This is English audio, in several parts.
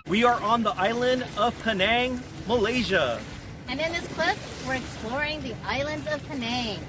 We are on the island of Penang, Malaysia. And in this clip, we're exploring the islands of Penang.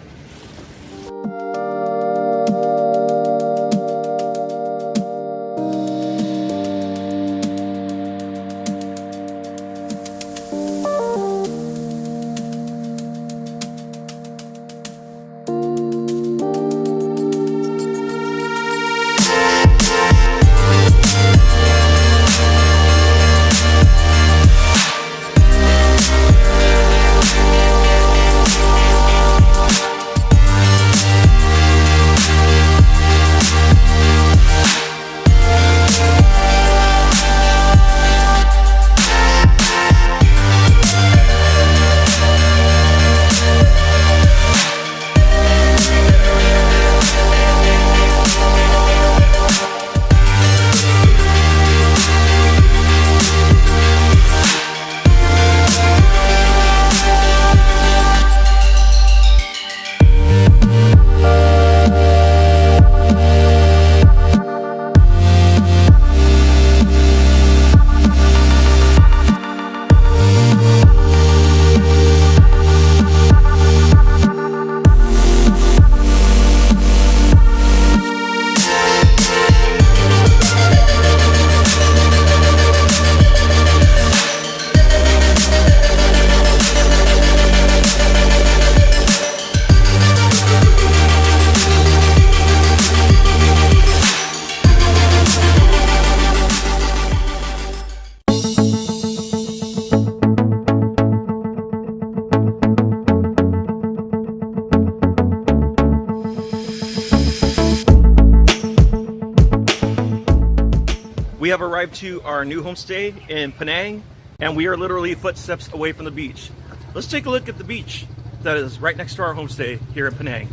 We have arrived to our new homestay in Penang, and we are literally footsteps away from the beach. Let's take a look at the beach that is right next to our homestay here in Penang.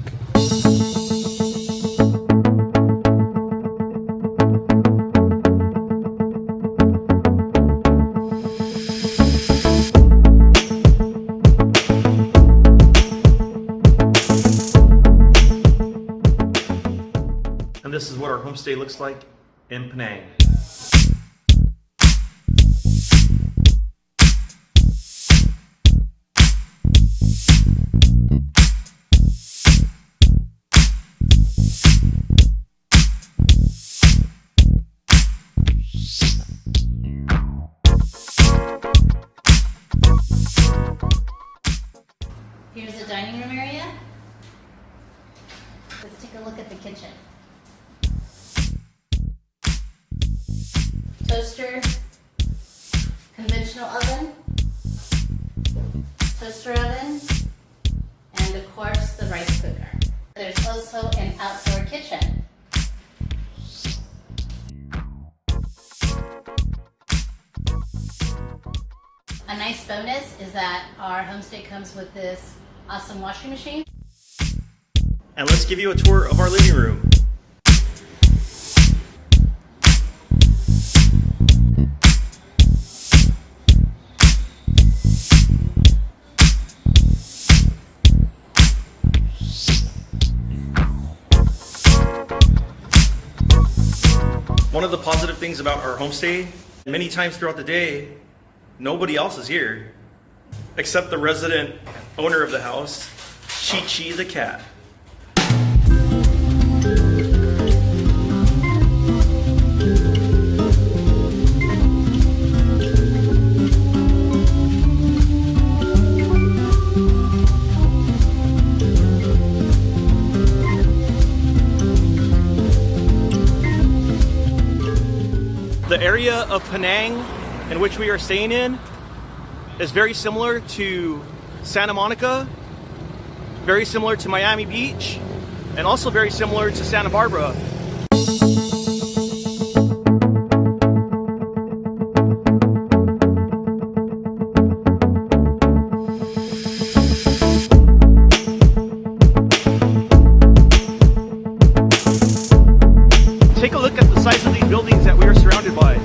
And this is what our homestay looks like in Penang. Here's the dining room area. Let's take a look at the kitchen. Toaster, conventional oven, toaster oven, and of course the rice cooker. There's also an outdoor kitchen. A nice bonus is that our homestay comes with this awesome washing machine. And let's give you a tour of our living room. One of the positive things about our homestay, many times throughout the day, nobody else is here except the resident owner of the house, Chi-Chi the cat. The area of Penang in which we are staying in is very similar to Santa Monica, very similar to Miami Beach, and also very similar to Santa Barbara. Take a look at the size of these buildings that we are surrounded by.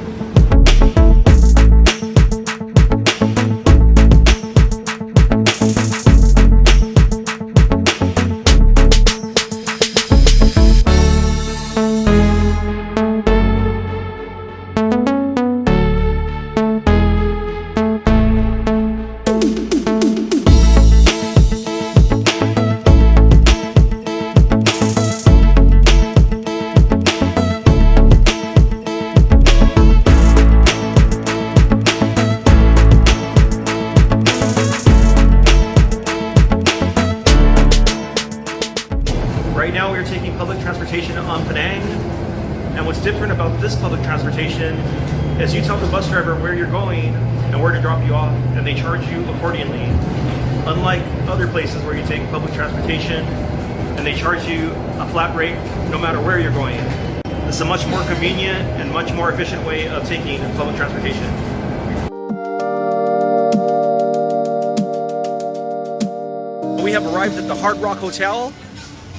are taking public transportation on Penang. And what's different about this public transportation is you tell the bus driver where you're going and where to drop you off, and they charge you accordingly. Unlike other places where you take public transportation and they charge you a flat rate no matter where you're going. This is a much more convenient and much more efficient way of taking public transportation. We have arrived at the Hard Rock Hotel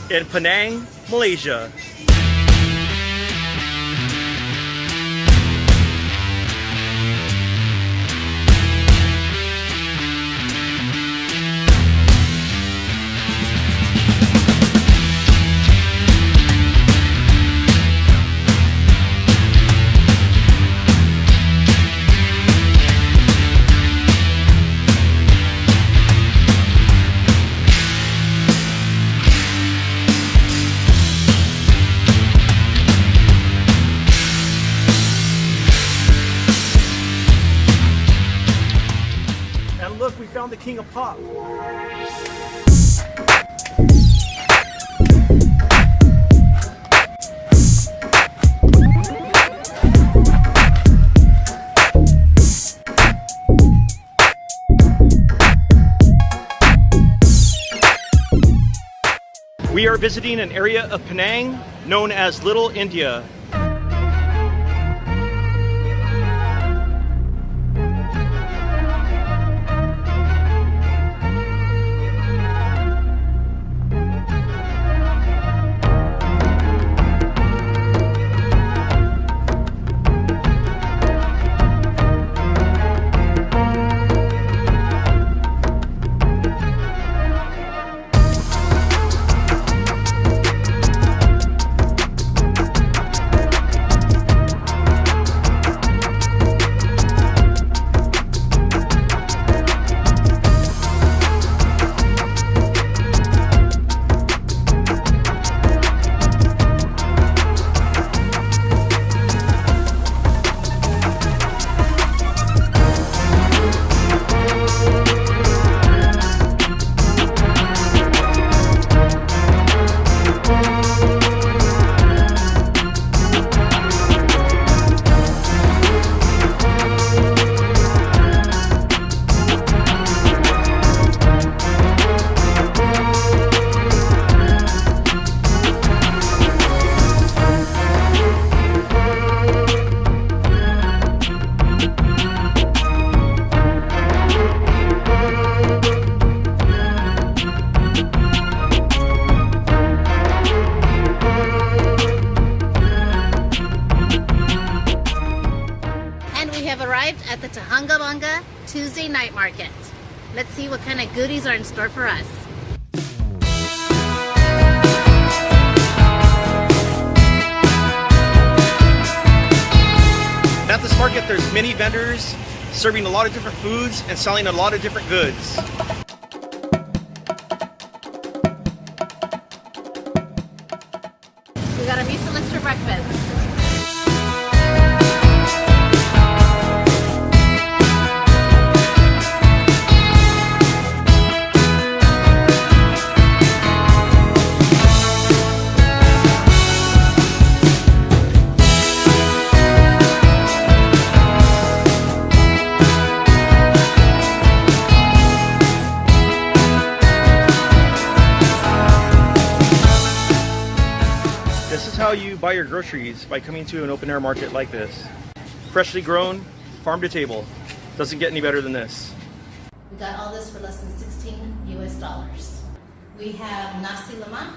in Penang, Malaysia. Look, we found the king of pop. We are visiting an area of Penang known as Little India. At the Tuesday night market. Let's see what kind of goodies are in store for us. At this market, there's many vendors serving a lot of different foods and selling a lot of different goods. We got a Visa list for breakfast. This is how you buy your groceries, by coming to an open air market like this. Freshly grown, farm to table. Doesn't get any better than this. We got all this for less than $16 US. We have nasi lemak,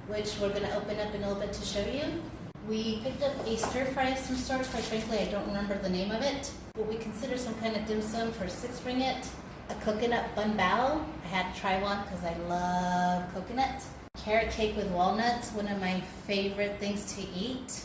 which we're going to open up in a little bit to show you. We picked up a stir fry of some sort. Quite frankly, I don't remember the name of it. What we consider some kind of dim sum for 6 ringgit. A coconut bun bao. I had to try one because I love coconut. Carrot cake with walnuts, one of my favorite things to eat.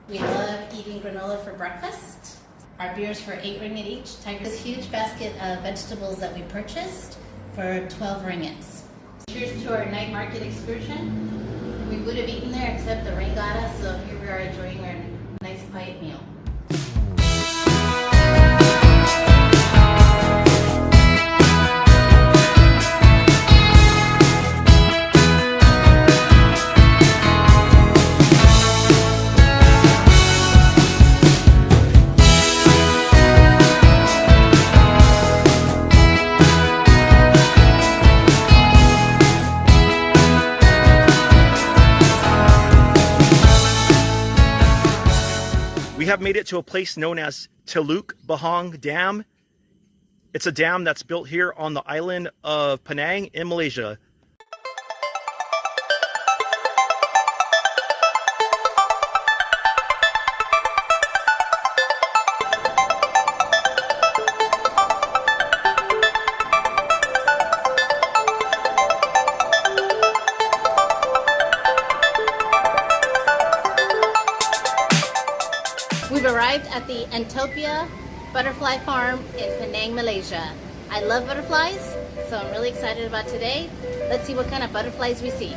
We love eating granola for breakfast. Our beers for 8 ringgit each. This huge basket of vegetables that we purchased for 12 ringgits. Cheers to our night market excursion. We would have eaten there except the rain got us, so here we are enjoying our nice quiet meal. We have made it to a place known as Teluk Bahang Dam. It's a dam that's built here on the island of Penang in Malaysia. We've arrived at the Entopia butterfly farm in Penang, Malaysia. I love butterflies, so I'm really excited about today. Let's see what kind of butterflies we see.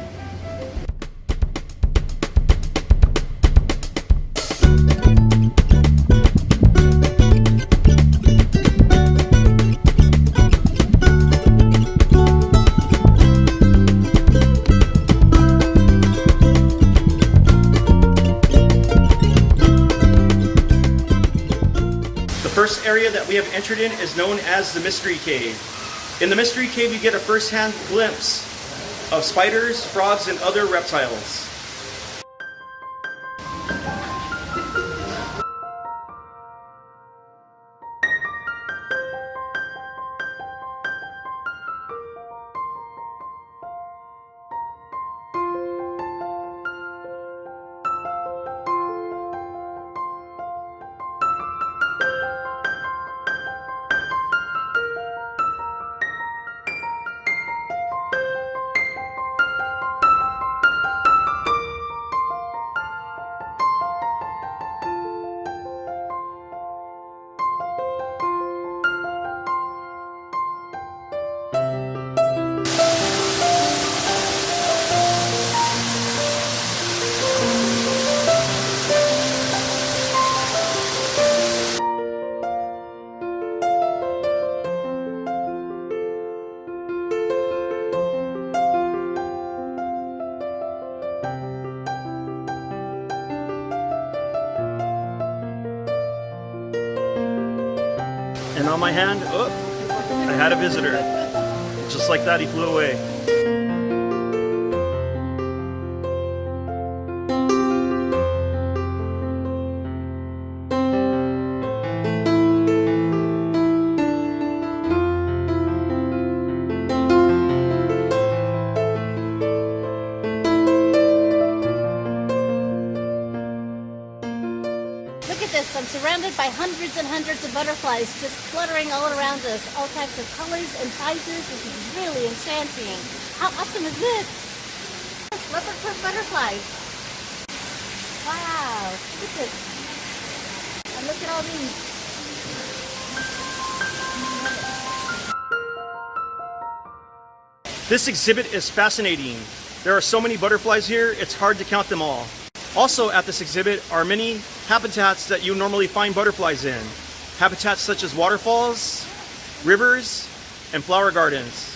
The first area that we have entered in is known as the Mystery Cave. In the Mystery Cave, you get a first-hand glimpse of spiders, frogs, and other reptiles. And on my hand, oh, I had a visitor. Just like that, he flew away. Look at this, I'm surrounded by hundreds and hundreds of butterflies just fluttering all around us, all types of colors and sizes. This is really enchanting. How awesome is this? Leopard butterflies. Wow, look at this. And look at all these. This exhibit is fascinating. There are so many butterflies here, it's hard to count them all. Also at this exhibit are many habitats that you normally find butterflies in. Habitats such as waterfalls, rivers, and flower gardens.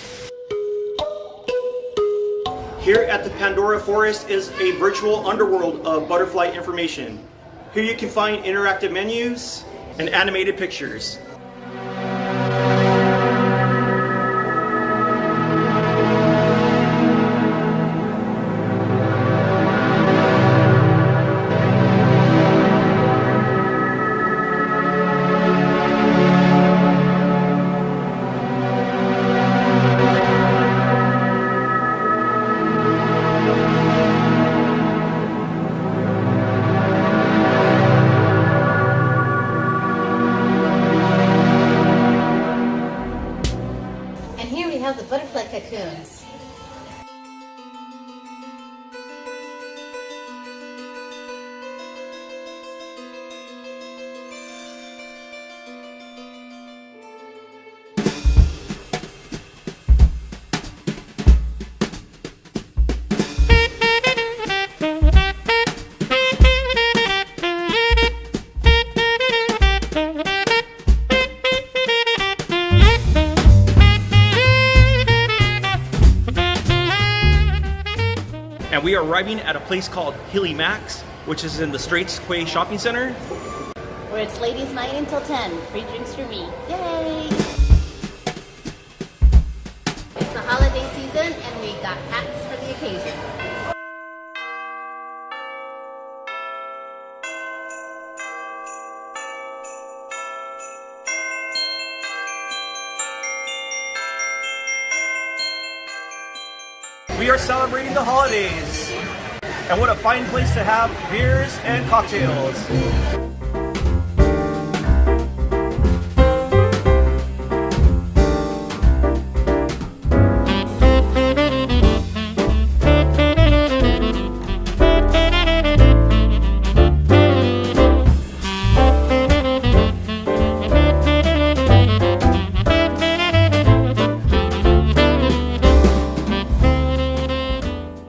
Here at the Pandora Forest is a virtual underworld of butterfly information. Here you can find interactive menus and animated pictures. The butterfly cocoons. And we are arriving at a place called Hilly Max, which is in the Straits Quay Shopping Center. Where it's ladies' night until 10. Free drinks for me. Yay! It's the holiday season and we got hats for the occasion. We are celebrating the holidays. And what a fine place to have beers and cocktails.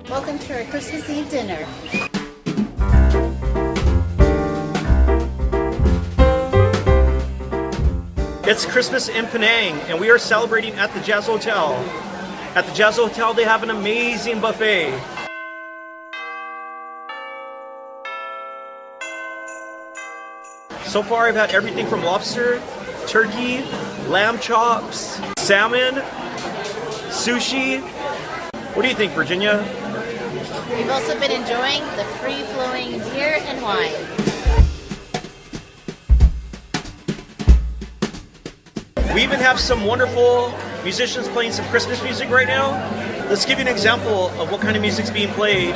Welcome to our Christmas Eve dinner. It's Christmas in Penang, and we are celebrating at the Jazz Hotel. At the Jazz Hotel, they have an amazing buffet. So far, I've had everything from lobster, turkey, lamb chops, salmon, sushi. What do you think, Virginia? We've also been enjoying the free-flowing beer and wine. We even have some wonderful musicians playing some Christmas music right now. Let's give you an example of what kind of music's being played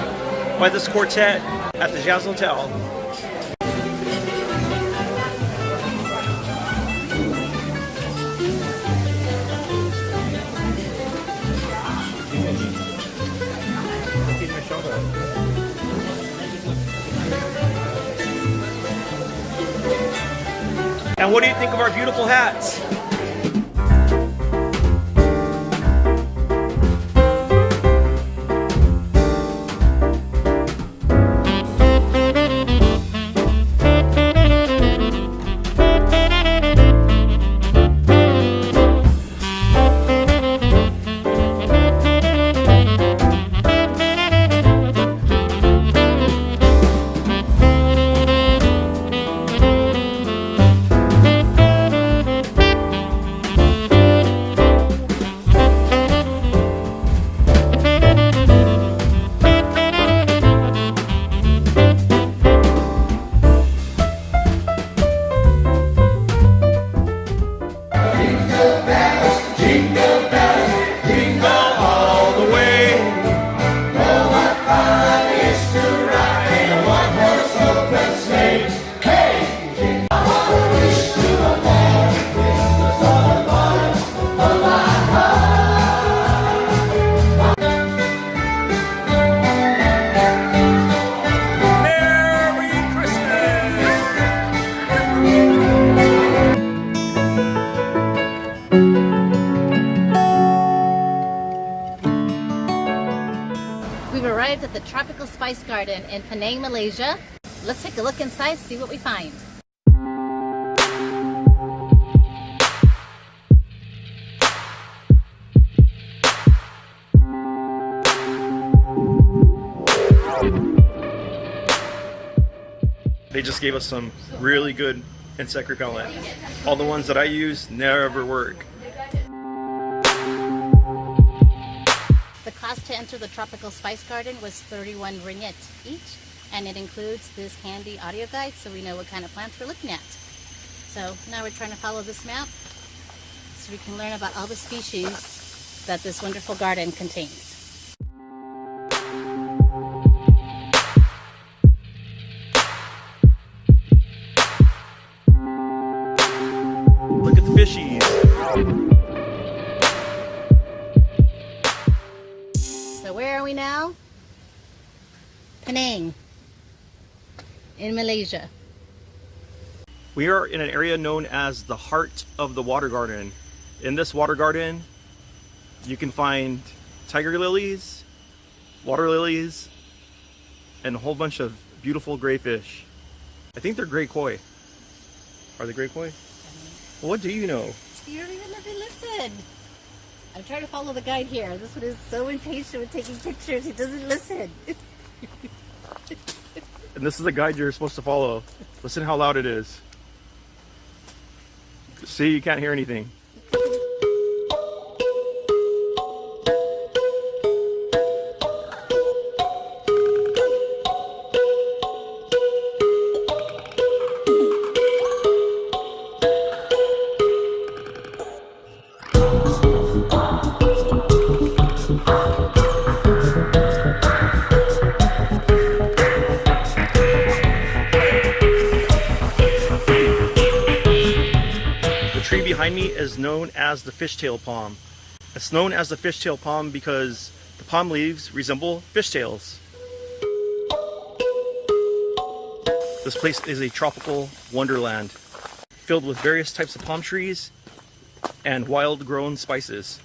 by this quartet at the Jazz Hotel. And what do you think of our beautiful hats? We've arrived at the Tropical Spice Garden in Penang, Malaysia. Let's take a look inside, see what we find. They just gave us some really good insect repellent. All the ones that I use never work. The cost to enter the Tropical Spice Garden was 31 ringgit each, and it includes this handy audio guide so we know what kind of plants we're looking at. So now we're trying to follow this map so we can learn about all the species that this wonderful garden contains. Look at the fishies. So where are we now? Penang, in Malaysia. We are in an area known as the heart of the water garden. In this water garden, you can find tiger lilies, water lilies, and a whole bunch of beautiful gray fish. I think they're gray koi. Are they gray koi? Well, what do you know? You don't even let me listen. I'm trying to follow the guide here. This one is so impatient with taking pictures. He doesn't listen. And this is the guide you're supposed to follow. Listen how loud it is. See, you can't hear anything. behind me is known as the fishtail palm. It's known as the fishtail palm because the palm leaves resemble fishtails. This place is a tropical wonderland filled with various types of palm trees and wild grown spices.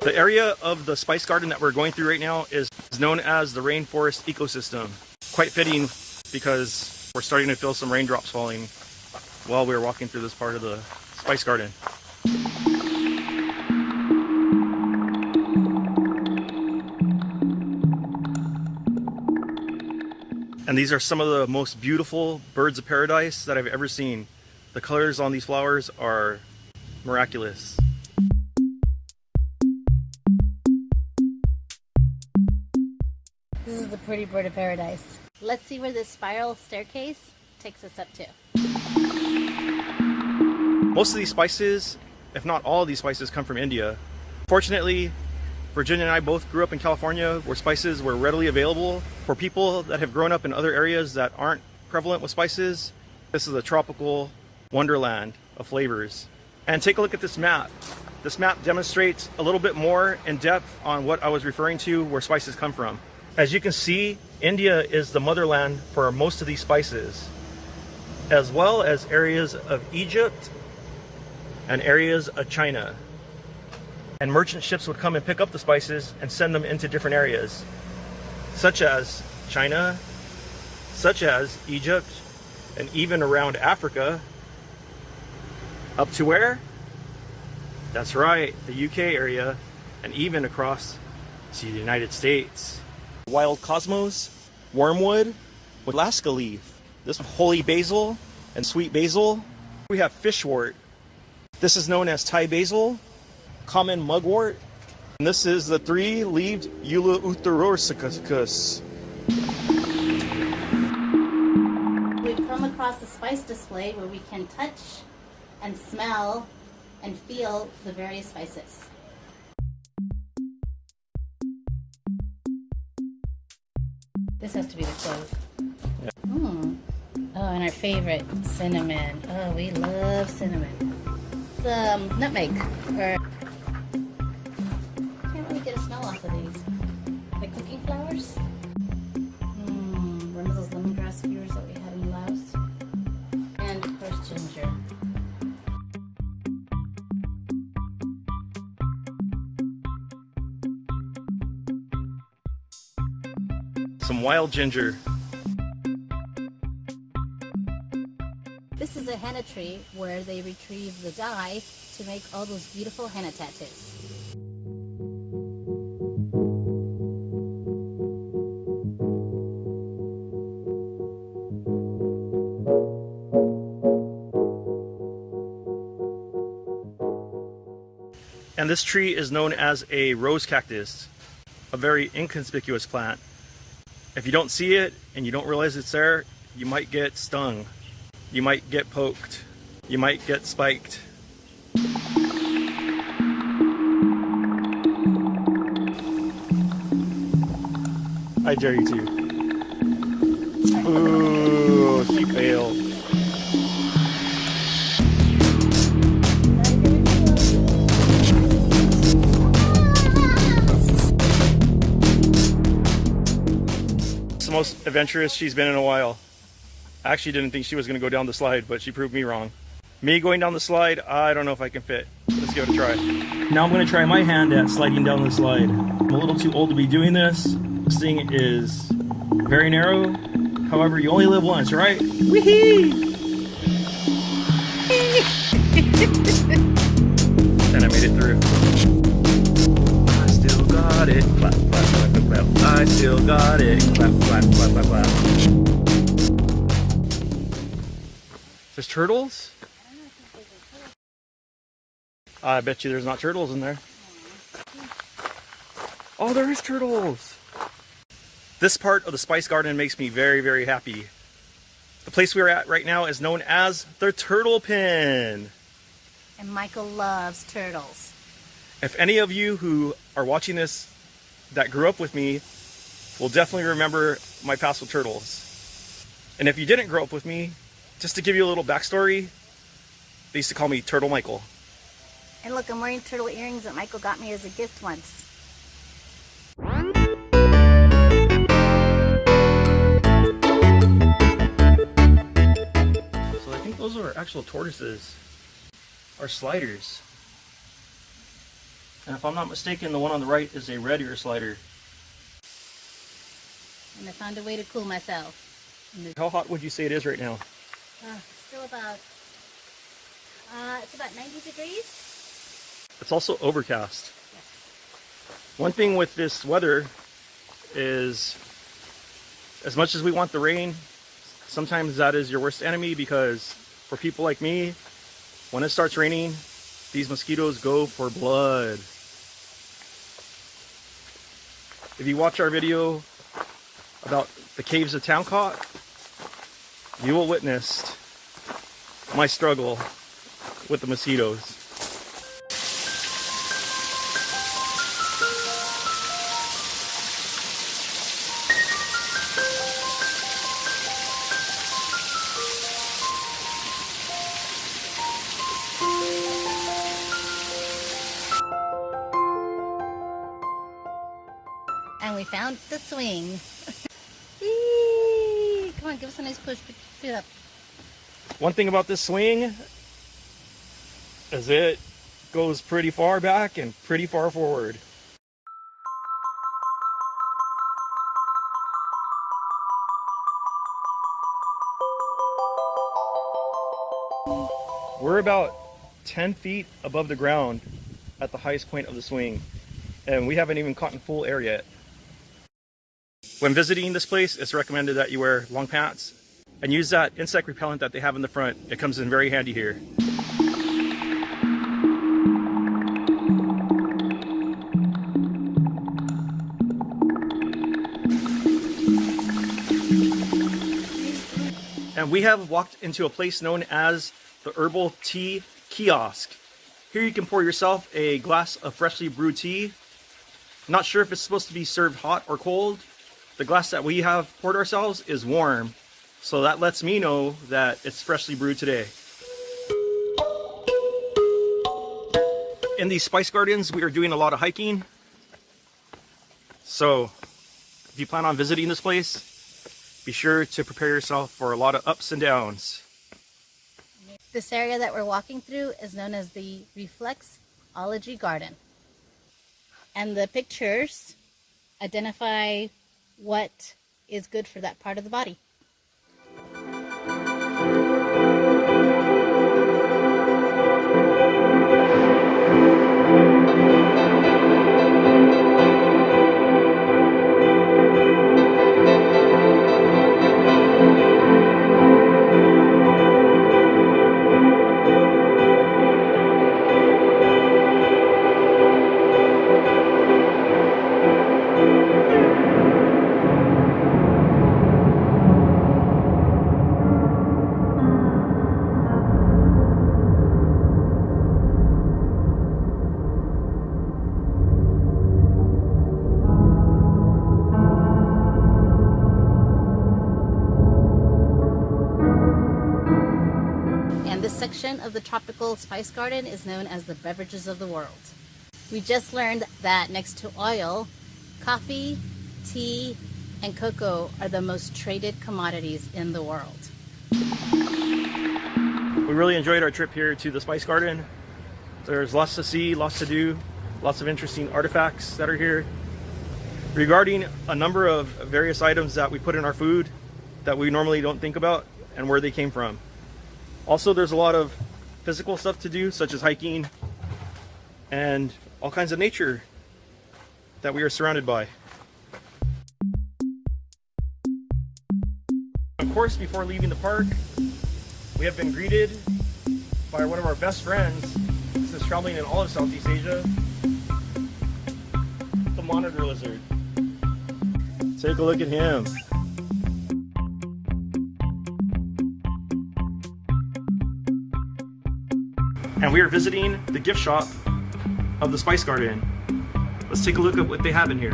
The area of the spice garden that we're going through right now is known as the rainforest ecosystem. Quite fitting because we're starting to feel some raindrops falling while we're walking through this part of the spice garden. And these are some of the most beautiful birds of paradise that I've ever seen. The colors on these flowers are miraculous. This is the pretty bird of paradise. Let's see where this spiral staircase takes us up to. Most of these spices, if not all of these spices, come from India. Fortunately, Virginia and I both grew up in California where spices were readily available. For people that have grown up in other areas that aren't prevalent with spices, this is a tropical wonderland of flavors. And take a look at this map. This map demonstrates a little bit more in depth on what I was referring to where spices come from. As you can see, India is the motherland for most of these spices, as well as areas of Egypt and areas of China. And merchant ships would come and pick up the spices and send them into different areas, such as China, such as Egypt, and even around Africa. Up to where? That's right, the UK area, and even across to the United States. Wild cosmos, wormwood, Alaska leaf, this holy basil and sweet basil. We have fishwort. This is known as Thai basil, common mugwort, and this is the three-leaved Eleutherococcus. We've come across the spice display where we can touch and smell and feel the various spices. This has to be the clove. Yeah. Oh, and our favorite, cinnamon. Oh, we love cinnamon. The nutmeg. Can't really get a smell off of these. The cooking flowers. Remember those lemongrass skewers that we had in Laos? And of course ginger. Some wild ginger. This is a henna tree where they retrieve the dye to make all those beautiful henna tattoos. And this tree is known as a rose cactus, a very inconspicuous plant. If you don't see it and you don't realize it's there, you might get stung. You might get poked. You might get spiked. I dare you to. Ooh, she failed. It's the most adventurous she's been in a while. I actually didn't think she was going to go down the slide, but she proved me wrong. Me going down the slide, I don't know if I can fit. Let's give it a try. Now I'm going to try my hand at sliding down the slide. I'm a little too old to be doing this. This thing is very narrow. However, you only live once, right? Wee-hee! And I made it through. I still got it. Clap, clap, clap, clap, clap. I still got it. Clap, clap, clap, clap, clap. There's turtles? I bet you there's not turtles in there. Oh, there is turtles! This part of the spice garden makes me very, very happy. The place we're at right now is known as the Turtle Pen. And Michael loves turtles. If any of you who are watching this that grew up with me will definitely remember my past with turtles. And if you didn't grow up with me, Just to give you a little backstory, they used to call me Turtle Michael. And look, I'm wearing turtle earrings that Michael got me as a gift once. So I think those are actual tortoises, or sliders. And if I'm not mistaken, the one on the right is a red ear slider. And I found a way to cool myself. How hot would you say it is right now? Still about, it's about 90 degrees. It's also overcast. Yes. One thing with this weather is, as much as we want the rain, sometimes that is your worst enemy, because for people like me, when it starts raining, these mosquitoes go for blood. If you watch our video about the caves of Town-Caught, you will witness my struggle with the mosquitoes. And we found the swing. Eee, come on, give us a nice push. Pick it up. One thing about this swing is it goes pretty far back and pretty far forward. We're about 10 feet above the ground at the highest point of the swing, and we haven't even caught in full air yet. When visiting this place, it's recommended that you wear long pants and use that insect repellent that they have in the front. It comes in very handy here. And we have walked into a place known as the Herbal Tea Kiosk. Here you can pour yourself a glass of freshly brewed tea. Not sure if it's supposed to be served hot or cold. The glass that we have poured ourselves is warm, so that lets me know that it's freshly brewed today. In these spice gardens, we are doing a lot of hiking. So if you plan on visiting this place, be sure to prepare yourself for a lot of ups and downs. This area that we're walking through is known as the Reflexology Garden. And the pictures identify what is good for that part of the body. Section of the tropical spice garden is known as the beverages of the world. We just learned that next to oil, coffee, tea, and cocoa are the most traded commodities in the world. We really enjoyed our trip here to the spice garden. There's lots to see, lots to do, lots of interesting artifacts that are here. Regarding a number of various items that we put in our food that we normally don't think about and where they came from. Also, there's a lot of physical stuff to do, such as hiking and all kinds of nature that we are surrounded by. Of course, before leaving the park, we have been greeted by one of our best friends since traveling in all of Southeast Asia, the monitor lizard. Take a look at him. And we are visiting the gift shop of the Spice Garden. Let's take a look at what they have in here.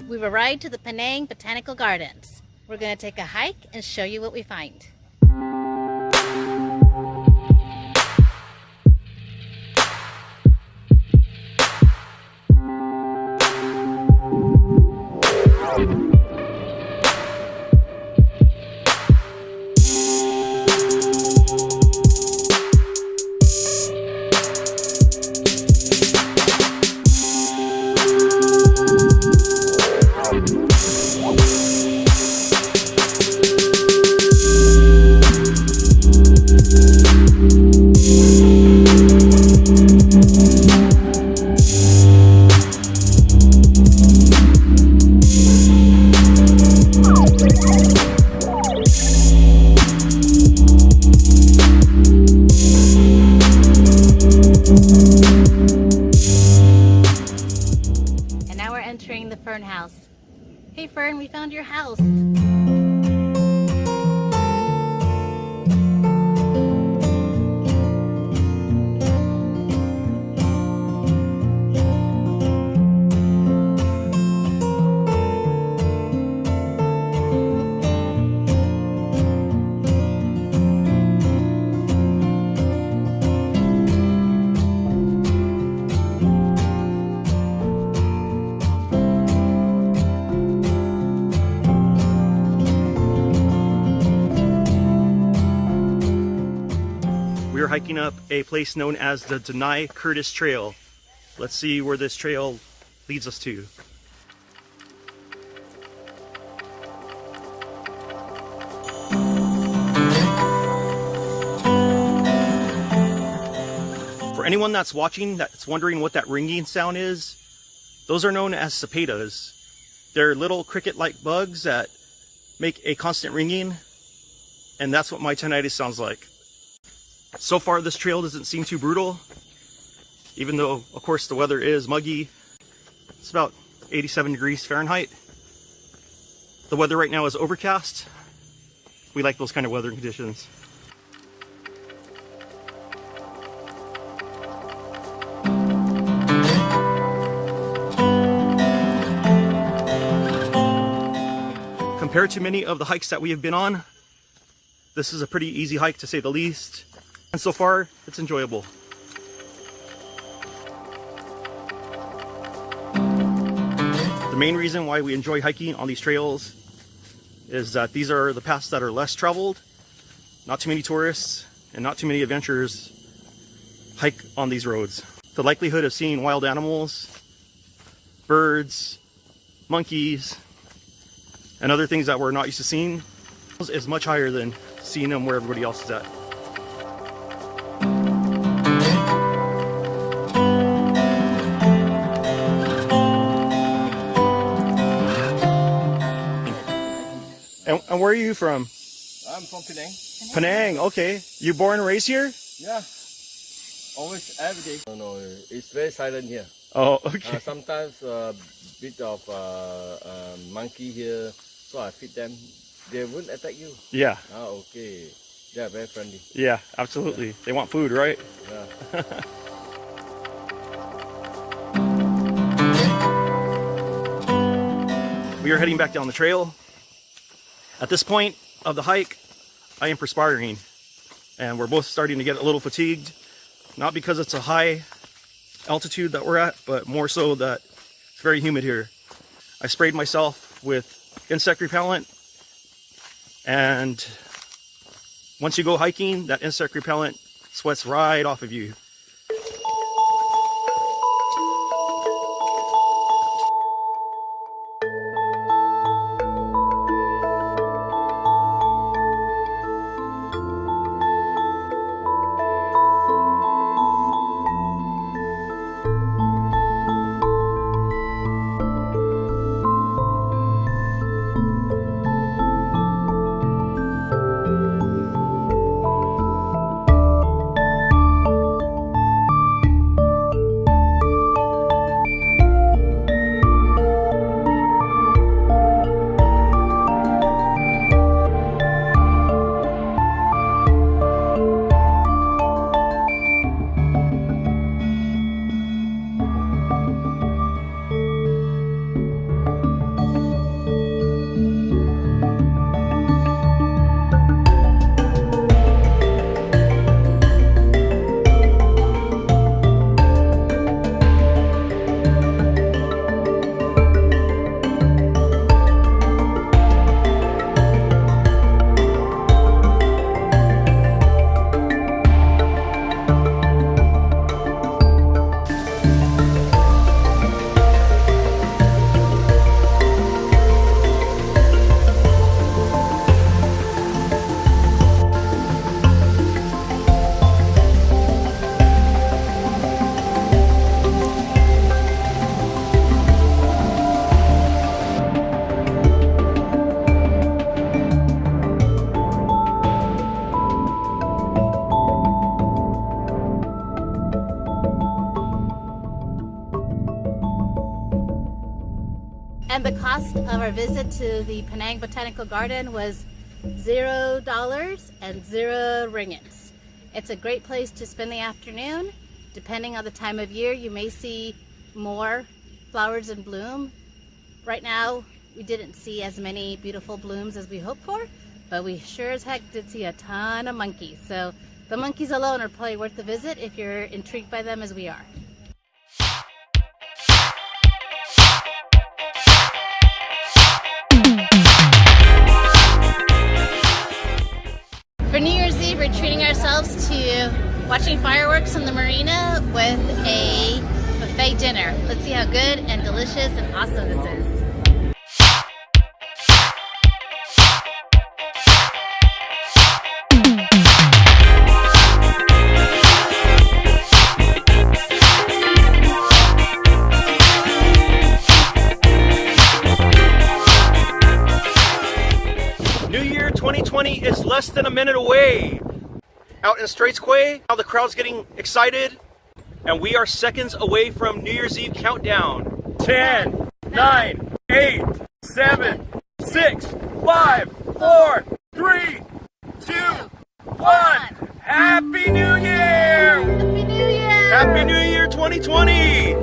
We've arrived to the Penang Botanical Gardens. We're going to take a hike and show you what we find. Entering the Fern house. Hey Fern, we found your house. We are hiking up a place known as the Denai Curtis Trail. Let's see where this trail leads us to. For anyone that's watching that's wondering what that ringing sound is, those are known as cicadas. They're little cricket-like bugs that make a constant ringing, and that's what my tinnitus sounds like. So far, this trail doesn't seem too brutal, even though, of course, the weather is muggy. It's about 87 degrees Fahrenheit. The weather right now is overcast. We like those kind of weather conditions. Compared to many of the hikes that we have been on, this is a pretty easy hike to say the least. And so far, it's enjoyable. The main reason why we enjoy hiking on these trails is that these are the paths that are less traveled. Not too many tourists and not too many adventurers hike on these roads. The likelihood of seeing wild animals, birds, monkeys, and other things that we're not used to seeing is much higher than seeing them where everybody else is at. And where are you from? I'm from Penang. Penang, okay. You born and raised here? Yeah. Always, every day. No, it's very silent here. Oh, okay. Sometimes a bit of monkey here, so I feed them. They won't attack you. Yeah. Okay. They are very friendly. Yeah, absolutely. Yeah. They want food, right? Yeah. We are heading back down the trail. At this point of the hike, I am perspiring, and we're both starting to get a little fatigued. Not because it's a high altitude that we're at, but more so that it's very humid here. I sprayed myself with insect repellent, and once you go hiking, that insect repellent sweats right off of you. And the cost of our visit to the Penang Botanical Garden was $0 and 0 ringgits. It's a great place to spend the afternoon. Depending on the time of year, you may see more flowers in bloom. Right now, we didn't see as many beautiful blooms as we hoped for, but we sure as heck did see a ton of monkeys. So the monkeys alone are probably worth the visit if you're intrigued by them as we are. For New Year's Eve, we're treating ourselves to watching fireworks on the marina with a buffet dinner. Let's see how good and delicious and awesome this is. New Year 2020 is less than a minute away. Out in Straits Quay, now the crowd's getting excited, and we are seconds away from New Year's Eve countdown. 10, 9, 8, 7, 6, 5, 4, 3, 2, 1. Happy New Year! Happy New Year! Happy New Year 2020!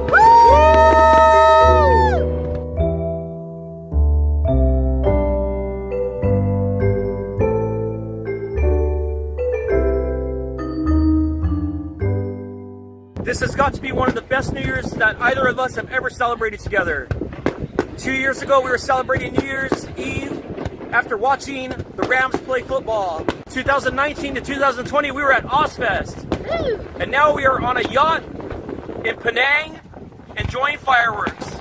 This has got to be one of the best New Year's that either of us have ever celebrated together. 2 years ago, we were celebrating New Year's Eve after watching the Rams play football. 2019 to 2020, we were at Ozfest. And now we are on a yacht in Penang enjoying fireworks.